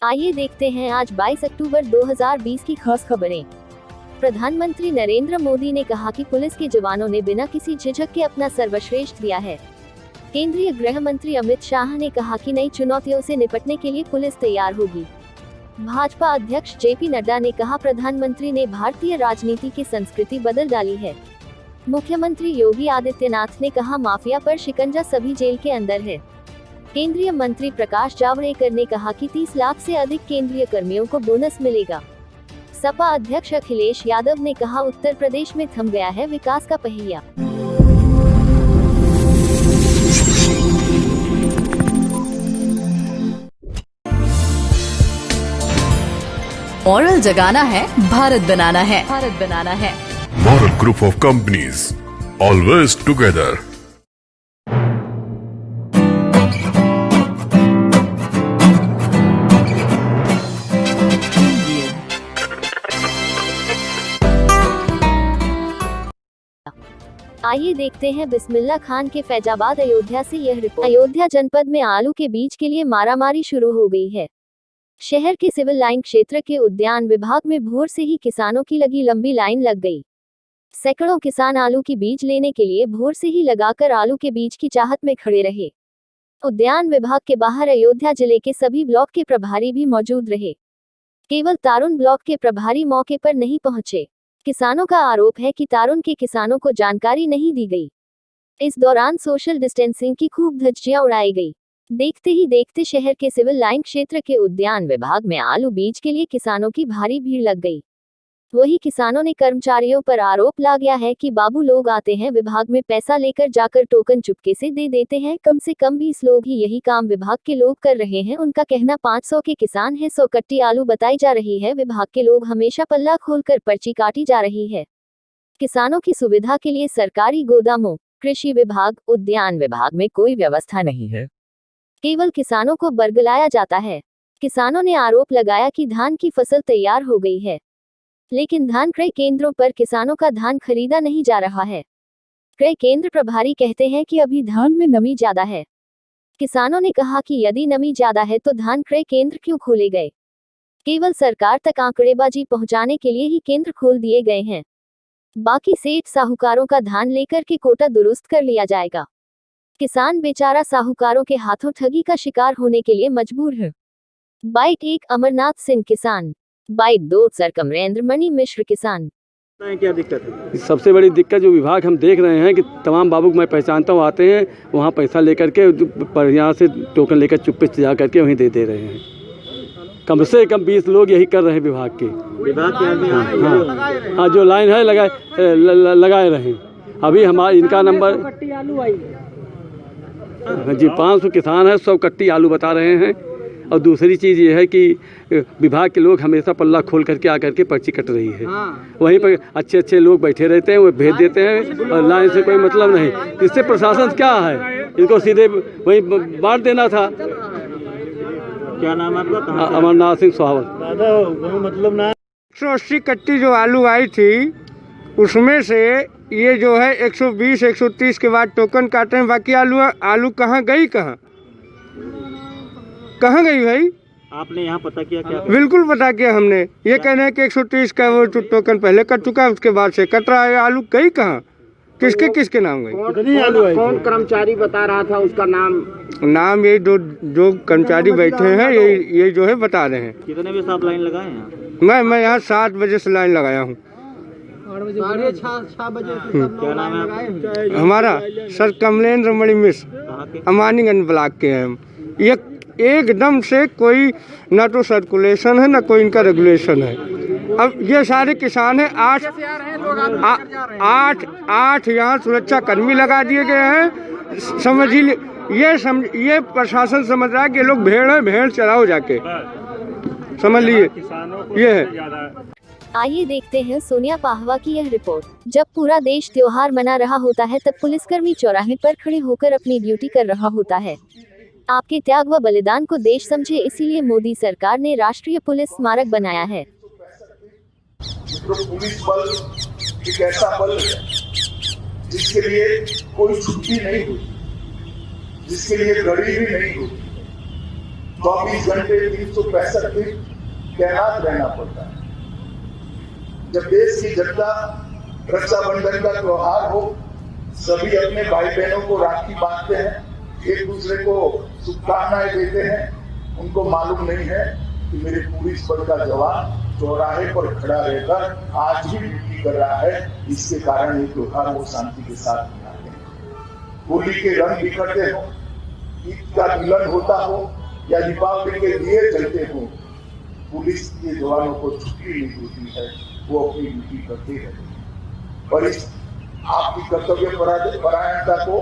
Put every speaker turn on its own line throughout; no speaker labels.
आइए देखते हैं आज 22 अक्टूबर 2020 की खास खबरें। प्रधानमंत्री नरेंद्र मोदी ने कहा कि पुलिस के जवानों ने बिना किसी झिझक के अपना सर्वश्रेष्ठ दिया है। केंद्रीय गृह मंत्री अमित शाह ने कहा कि नई चुनौतियों से निपटने के लिए पुलिस तैयार होगी। भाजपा अध्यक्ष जेपी नड्डा ने कहा प्रधानमंत्री ने भारतीय राजनीति की संस्कृति बदल डाली है। मुख्यमंत्री योगी आदित्यनाथ ने कहा माफिया पर शिकंजा सभी जेल के अंदर है। केंद्रीय मंत्री प्रकाश जावड़ेकर ने कहा कि 30 लाख से अधिक केंद्रीय कर्मियों को बोनस मिलेगा। सपा अध्यक्ष अखिलेश यादव ने कहा उत्तर प्रदेश में थम गया है विकास का पहिया।
मॉरल जगाना है, भारत बनाना है, भारत बनाना है।
Moral Group of Companies, always together.
आइए देखते हैं बिस्मिल्लाह खान के फैजाबाद अयोध्या से यह रिपोर्ट। अयोध्या जनपद में आलू के बीज के लिए मारामारी शुरू हो गई है। शहर के सिविल लाइन क्षेत्र के उद्यान विभाग में भोर से ही किसानों की लगी लंबी लाइन लग गई। सैकड़ों किसान आलू की बीज लेने के लिए भोर से ही लगाकर आलू के बीज की चाहत में खड़े रहे। उद्यान विभाग के बाहर अयोध्या जिले के सभी ब्लॉक के प्रभारी भी मौजूद रहे। केवल तारुण ब्लॉक के प्रभारी मौके पर नहीं पहुंचे। किसानों का आरोप है कि तारुण के किसानों को जानकारी नहीं दी गई। इस दौरान सोशल डिस्टेंसिंग की खूब धज्जियां उड़ाई गई। देखते ही देखते शहर के सिविल लाइन क्षेत्र के उद्यान विभाग में आलू बीज के लिए किसानों की भारी भीड़ लग गई। वही किसानों ने कर्मचारियों पर आरोप लगाया है कि बाबू लोग आते हैं विभाग में पैसा लेकर जाकर टोकन चुपके से दे देते हैं। कम से कम 20 लोग ही यही काम विभाग के लोग कर रहे हैं। उनका कहना 500 के किसान है, 100 कट्टी आलू बताई जा रही है। विभाग के लोग हमेशा पल्ला खोलकर पर्ची काटी जा रही है। किसानों की सुविधा के लिए सरकारी गोदामों, कृषि विभाग, उद्यान विभाग में कोई व्यवस्था नहीं है। केवल किसानों को बरगलाया जाता है। किसानों ने आरोप लगाया कि धान की फसल तैयार हो गई है, लेकिन धान क्रय केंद्रों पर किसानों का धान खरीदा नहीं जा रहा है। क्रय केंद्र प्रभारी कहते हैं कि अभी धान में नमी ज्यादा है। किसानों ने कहा कि यदि नमी ज्यादा है तो धान क्रय केंद्र क्यों खोले गए? केवल सरकार तक आंकड़ेबाजी पहुंचाने के लिए ही केंद्र खोल दिए गए हैं। बाकी सेठ साहूकारों का धान लेकर के कोटा दुरुस्त कर लिया जाएगा। किसान बेचारा साहूकारों के हाथों ठगी का शिकार होने के लिए मजबूर है। बाइट 1 अमरनाथ सिंह किसान, बाइट 2 सरकमरेंद्र मणि मिश्र किसान।
क्या दिक्कत है?
सबसे बड़ी दिक्कत जो विभाग हम देख रहे हैं कि तमाम बाबू को मैं पहचानता हूँ, आते हैं वहाँ पैसा लेकर के यहाँ से टोकन लेकर चुप्पे से जा करके वहीं दे रहे हैं। कम से कम 20 लोग यही कर रहे हैं विभाग के हाँ, जो लाइन है लगाए रहे। अभी हमारा इनका नंबर जी 500 किसान है, 100 कट्टी आलू बता रहे हैं। और दूसरी चीज़ ये है कि विभाग के लोग हमेशा पल्ला खोल करके आकर के पर्ची कट रही है। वहीं पर अच्छे अच्छे लोग बैठे रहते हैं, वो भेज देते हैं और लाइन से कोई मतलब नहीं। इससे प्रशासन क्या है, इनको सीधे वहीं बांट देना था।
क्या नाम है आपका?
अमरनाथ सिंह सुहावत।
मतलब ना
180 कट्टी जो आलू आई थी उसमें से ये जो है 120 130 के बाद टोकन काटे हैं। बाकी आलू कहाँ गई, कहाँ गई भाई?
आपने यहाँ पता किया क्या?
बिल्कुल पता किया हमने। ये कहना है कि 130 का वो टोकन पहले कट चुका है, उसके बाद से कट रहा है। आलू गई कहाँ, किसके नाम गई?
कौन कर्मचारी बता रहा था उसका नाम?
ये जो कर्मचारी बैठे हैं ये जो है बता रहे हैं।
कितने बजे आप लाइन लगाए हैं?
मैं यहाँ 7 बजे से लाइन लगाया हूँ।
6:30 बजे से
क्या नाम है
हमारा? सर कमलेंद्र मणि मिश्र, अमानीगंज ब्लॉक के हैं हम। ये एकदम से कोई ना तो सर्कुलेशन है ना कोई इनका रेगुलेशन है। अब ये सारे किसान हैं, 8 यहाँ सुरक्षा कर्मी लगा दिए गए हैं। समझ ही ये प्रशासन समझ रहा है कि ये लोग भेड़ है, भेड़ चराओ जाके, समझ लिए ये है।
आइए देखते हैं सोनिया पाहवा की यह रिपोर्ट। जब पूरा देश त्योहार मना रहा होता है तब पुलिसकर्मी चौराहे पर खड़े होकर अपनी ड्यूटी कर रहा होता है। आपके त्याग व बलिदान को देश समझे, इसीलिए मोदी सरकार ने राष्ट्रीय पुलिस स्मारक बनाया है।
तो पुलिस बल एक ऐसा बल है जिसके लिए कोई छुट्टी नहीं हुई, जिसके लिए गरीबी नहीं हुई, 24 घंटे 365 दिन तैनात रहना पड़ता है। जब देश की जनता रक्षाबंधन का त्योहार हो, सभी अपने भाई बहनों को राखी बांधते हैं, एक दूसरे को शुभकामनाएं देते हैं। उनको मालूम नहीं है कि मेरे पुलिस बल का जवान चौराहे पर खड़ा रहकर आज भी ड्यूटी कर रहा है। इसके कारण ये त्योहार वो शांति के साथ मनाते हैं। होली के रंग बिखरते हो, ईद का मिलन होता हो या दीपावली के दिए जलते हो, पुलिस के जवानों को छुट्टी नहीं होती है, वो अपनी ड्यूटी करते रहते हैं। और इस आपकी कर्तव्य परायणता को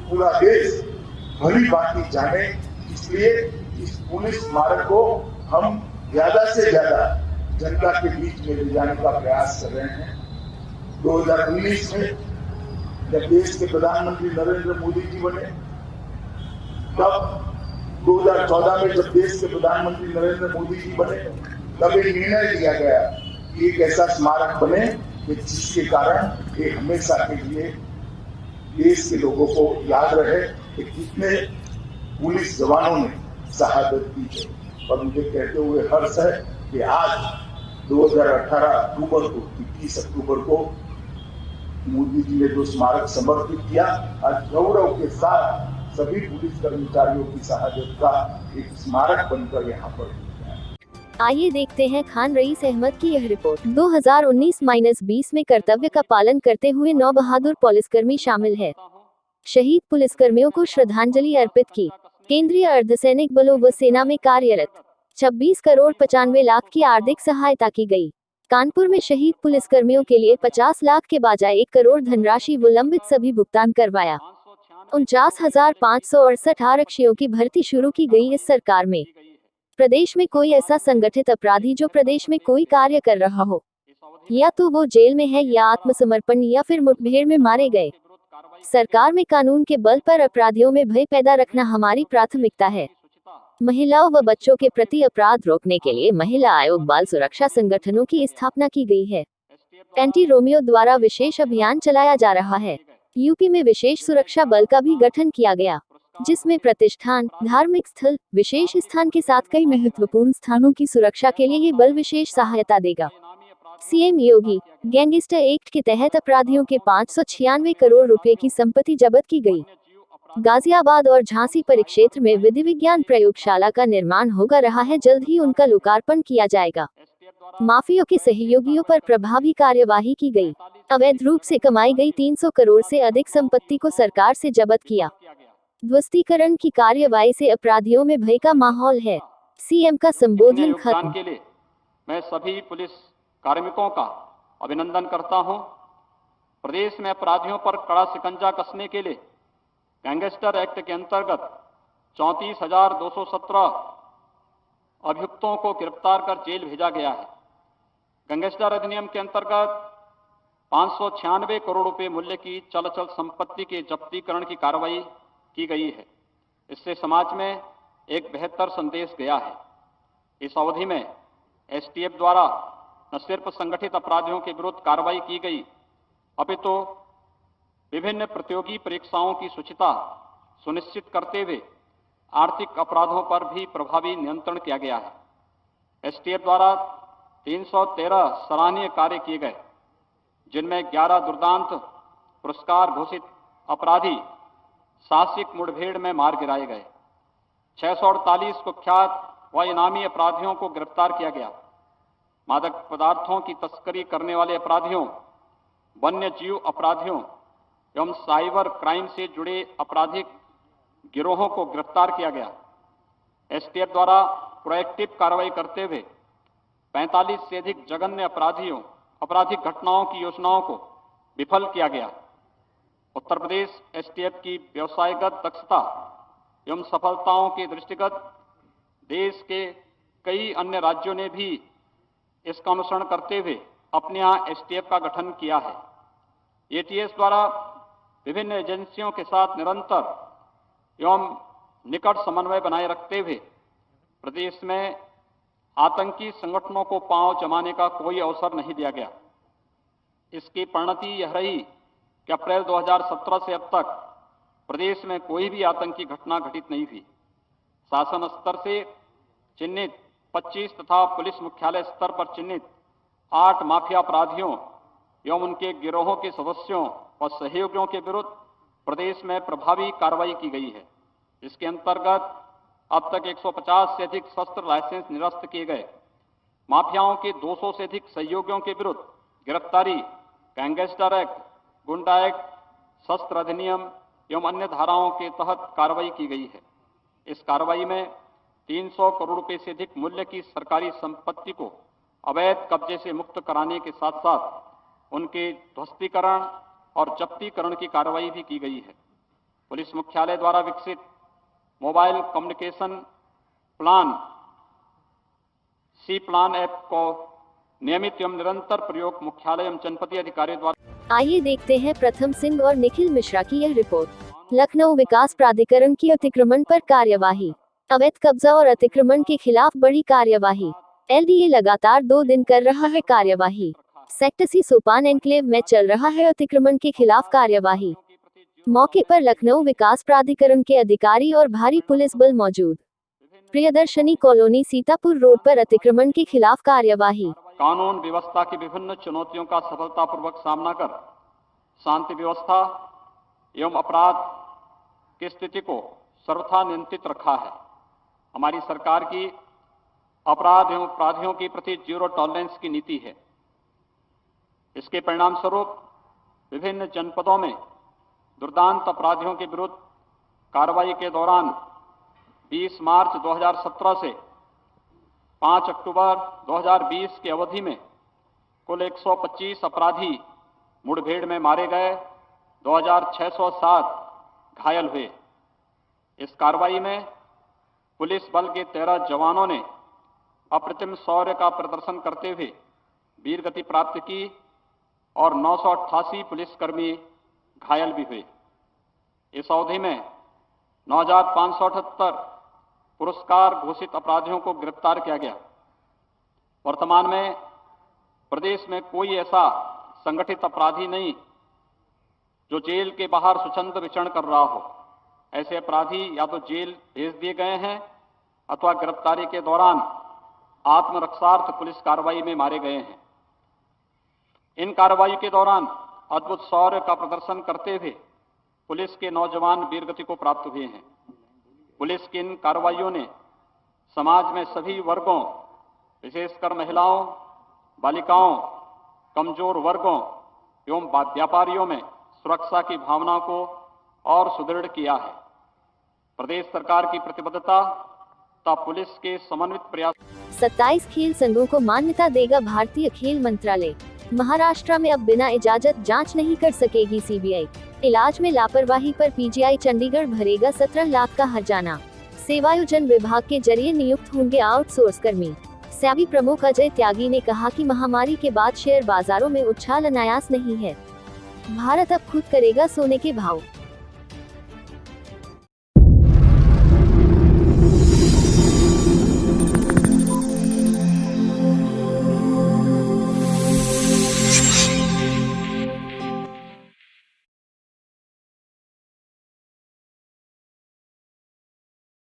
पूरा देश भली भांति जाने, इसलिए इस पुलिस स्मारक को हम ज्यादा से ज्यादा जनता के बीच में ले जाने का प्रयास कर रहे हैं। 2019 में जब देश के प्रधानमंत्री नरेंद्र मोदी जी बने, तब 2014 में जब देश के प्रधानमंत्री नरेंद्र मोदी जी बने, तब एक निर्णय लिया गया कि एक ऐसा स्मारक बने कि जिसके कारण ये हमेशा के लिए देश के लोगों को याद रहे कि कितने पुलिस जवानों ने शहादत दी है। और मुझे कहते हुए हर्ष है कि आज 2018 अक्टूबर को 21 अक्टूबर को मोदी जी ने जो स्मारक समर्पित किया, आज गौरव के साथ सभी पुलिस कर्मचारियों की शहादत का एक स्मारक बनकर यहाँ पर।
आइए देखते हैं खान रईस अहमद की यह रिपोर्ट। 2019-20 में कर्तव्य का पालन करते हुए 9 बहादुर पुलिसकर्मी शामिल है। शहीद पुलिसकर्मियों को श्रद्धांजलि अर्पित की। केंद्रीय अर्धसैनिक बलों व सेना में कार्यरत 26 करोड़ 95 लाख की आर्थिक सहायता की गई। कानपुर में शहीद पुलिसकर्मियों के लिए 50 लाख के बजाय 1 करोड़ धनराशि विलंबित सभी भुगतान करवाया। 49,568 आरक्षियों की भर्ती शुरू की गई इस सरकार में। प्रदेश में कोई ऐसा संगठित अपराधी जो प्रदेश में कोई कार्य कर रहा हो, या तो वो जेल में है या आत्मसमर्पण या फिर मुठभेड़ में मारे गए। सरकार में कानून के बल पर अपराधियों में भय पैदा रखना हमारी प्राथमिकता है। महिलाओं व बच्चों के प्रति अपराध रोकने के लिए महिला आयोग बाल सुरक्षा संगठनों की स्थापना की गई है। एंटी रोमियो द्वारा विशेष अभियान चलाया जा रहा है। यूपी में विशेष सुरक्षा बल का भी गठन किया गया, जिसमें प्रतिष्ठान, धार्मिक स्थल, विशेष स्थान के साथ कई महत्वपूर्ण स्थानों की सुरक्षा के लिए ये बल विशेष सहायता देगा। सीएम योगी गैंगस्टर एक्ट के तहत अपराधियों के 596 करोड़ रुपए की संपत्ति जब्त की गई। गाजियाबाद और झांसी परिक्षेत्र में विधि विज्ञान प्रयोगशाला का निर्माण होगा रहा है, जल्द ही उनका लोकार्पण किया जाएगा। माफियों के सहयोगियों पर प्रभावी कार्यवाही की गई। अवैध रूप से कमाई गई 300 करोड़ से अधिक संपत्ति को सरकार से जब्त किया। ध्वस्तीकरण की कार्यवाही से अपराधियों में भय का माहौल है। सीएम का संबोधन खत्म।
के लिए मैं सभी पुलिस कार्मिकों का अभिनंदन करता हूं। प्रदेश में अपराधियों पर कड़ा शिकंजा कसने के लिए गैंगस्टर एक्ट के अंतर्गत 34,217 अभियुक्तों को गिरफ्तार कर जेल भेजा गया है। गैंगस्टर अधिनियम के अंतर्गत 596 करोड़ रुपए मूल्य की चल अचल संपत्ति के जब्तीकरण की कार्रवाई की गई है। इससे समाज में एक बेहतर संदेश गया है। इस अवधि में एसटीएफ द्वारा न सिर्फ संगठित अपराधियों के विरुद्ध कार्रवाई की गई, अपितु विभिन्न प्रतियोगी परीक्षाओं की शुचिता सुनिश्चित करते हुए आर्थिक अपराधों पर भी प्रभावी नियंत्रण किया गया है। एसटीएफ द्वारा 313 सराहनीय कार्य किए गए, जिनमें 11 दुर्दांत पुरस्कार घोषित अपराधी साहसिक मुठभेड़ में मार गिराए गए। 648 कुख्यात व इनामी अपराधियों को गिरफ्तार किया गया। मादक पदार्थों की तस्करी करने वाले अपराधियों, वन्य जीव अपराधियों एवं साइबर क्राइम से जुड़े आपराधिक गिरोहों को गिरफ्तार किया गया। एसटीएफ द्वारा प्रोएक्टिव कार्रवाई करते हुए 45 से अधिक जघन्य आपराधिक घटनाओं की योजनाओं को विफल किया गया। उत्तर प्रदेश एसटीएफ की व्यवसायगत दक्षता एवं सफलताओं के दृष्टिगत देश के कई अन्य राज्यों ने भी इसका अनुसरण करते हुए अपने यहाँ एसटीएफ का गठन किया है। एटीएस द्वारा विभिन्न एजेंसियों के साथ निरंतर एवं निकट समन्वय बनाए रखते हुए प्रदेश में आतंकी संगठनों को पांव जमाने का कोई अवसर नहीं दिया गया। इसकी परिणति यह रही कि अप्रैल 2017 से अब तक प्रदेश में कोई भी आतंकी घटना घटित नहीं हुई। शासन स्तर से चिन्हित 25 तथा पुलिस मुख्यालय स्तर पर चिन्हित 8 माफिया अपराधियों एवं उनके गिरोहों के सदस्यों और सहयोगियों के विरुद्ध प्रदेश में प्रभावी कार्रवाई की गई है। इसके अंतर्गत अब तक 150 से अधिक शस्त्र लाइसेंस निरस्त किए गए। माफियाओं के 200 से अधिक सहयोगियों के विरुद्ध गिरफ्तारी, गैंगस्टर एक्ट, गुंडा एक्ट, शस्त्र अधिनियम एवं अन्य धाराओं के तहत कार्रवाई की गई है। इस कार्रवाई में 300 करोड़ रुपए से अधिक मूल्य की सरकारी संपत्ति को अवैध कब्जे से मुक्त कराने के साथ साथ उनके ध्वस्तीकरण और जब्तीकरण की कार्रवाई भी की गई है। पुलिस मुख्यालय द्वारा विकसित mobile communication plan C plan app को नियमित एवं निरंतर प्रयोग मुख्यालय एवं जनपदीय अधिकारियों द्वारा।
आइए देखते हैं प्रथम सिंह और निखिल मिश्रा की यह रिपोर्ट। लखनऊ विकास प्राधिकरण की अतिक्रमण पर कार्यवाही। अवैध कब्जा और अतिक्रमण के खिलाफ बड़ी कार्यवाही। LDA लगातार 2 दिन कर रहा है कार्यवाही। सेक्टर सी सोपान एन्क्लेव में चल रहा है अतिक्रमण के खिलाफ कार्यवाही। मौके पर लखनऊ विकास प्राधिकरण के अधिकारी और भारी पुलिस बल मौजूद। प्रियदर्शनी कॉलोनी सीतापुर रोड पर अतिक्रमण के खिलाफ कार्यवाही।
कानून व्यवस्था की विभिन्न चुनौतियों का सफलतापूर्वक सामना कर शांति व्यवस्था एवं अपराध की स्थिति को सर्वथा नियंत्रित रखा है। हमारी सरकार की अपराध एवं अपराधियों के प्रति जीरो टॉलरेंस की नीति है। इसके परिणाम स्वरूप विभिन्न जनपदों में दुर्दांत अपराधियों के विरुद्ध कार्रवाई के दौरान 20 मार्च 2017 से 5 अक्टूबर 2020 की अवधि में कुल 125 अपराधी मुठभेड़ में मारे गए, 2607 घायल हुए। इस कार्रवाई में पुलिस बल के 13 जवानों ने अप्रतिम शौर्य का प्रदर्शन करते हुए वीर गति प्राप्त की और 988 पुलिसकर्मी घायल भी हुए। इस अवधि में 9578 पुरस्कार घोषित अपराधियों को गिरफ्तार किया गया। वर्तमान में प्रदेश में कोई ऐसा संगठित अपराधी नहीं जो जेल के बाहर स्वच्छंद विचरण कर रहा हो। ऐसे अपराधी या तो जेल भेज दिए गए हैं अथवा गिरफ्तारी के दौरान आत्मरक्षार्थ पुलिस कार्रवाई में मारे गए हैं। इन कार्रवाई के दौरान अद्भुत शौर्य का प्रदर्शन करते हुए पुलिस के नौजवान वीरगति को प्राप्त हुए हैं। पुलिस की इन कार्रवाइयों ने समाज में सभी वर्गों, विशेषकर महिलाओं, बालिकाओं, कमजोर वर्गों एवं व्यापारियों में सुरक्षा की भावना को और सुदृढ़ किया है। प्रदेश सरकार की प्रतिबद्धता तथा पुलिस के समन्वित प्रयास।
27 खेल संघों को मान्यता देगा भारतीय खेल मंत्रालय। महाराष्ट्र में अब बिना इजाजत जांच नहीं कर सकेगी CBI। इलाज में लापरवाही पर PGI चंडीगढ़ भरेगा 17 लाख का हर्जाना। सेवायोजन विभाग के जरिए नियुक्त होंगे आउटसोर्स कर्मी। SEBI प्रमुख अजय त्यागी ने कहा कि महामारी के बाद शेयर बाजारों में उछाल अनायास नहीं है। भारत अब खुद करेगा सोने के भाव।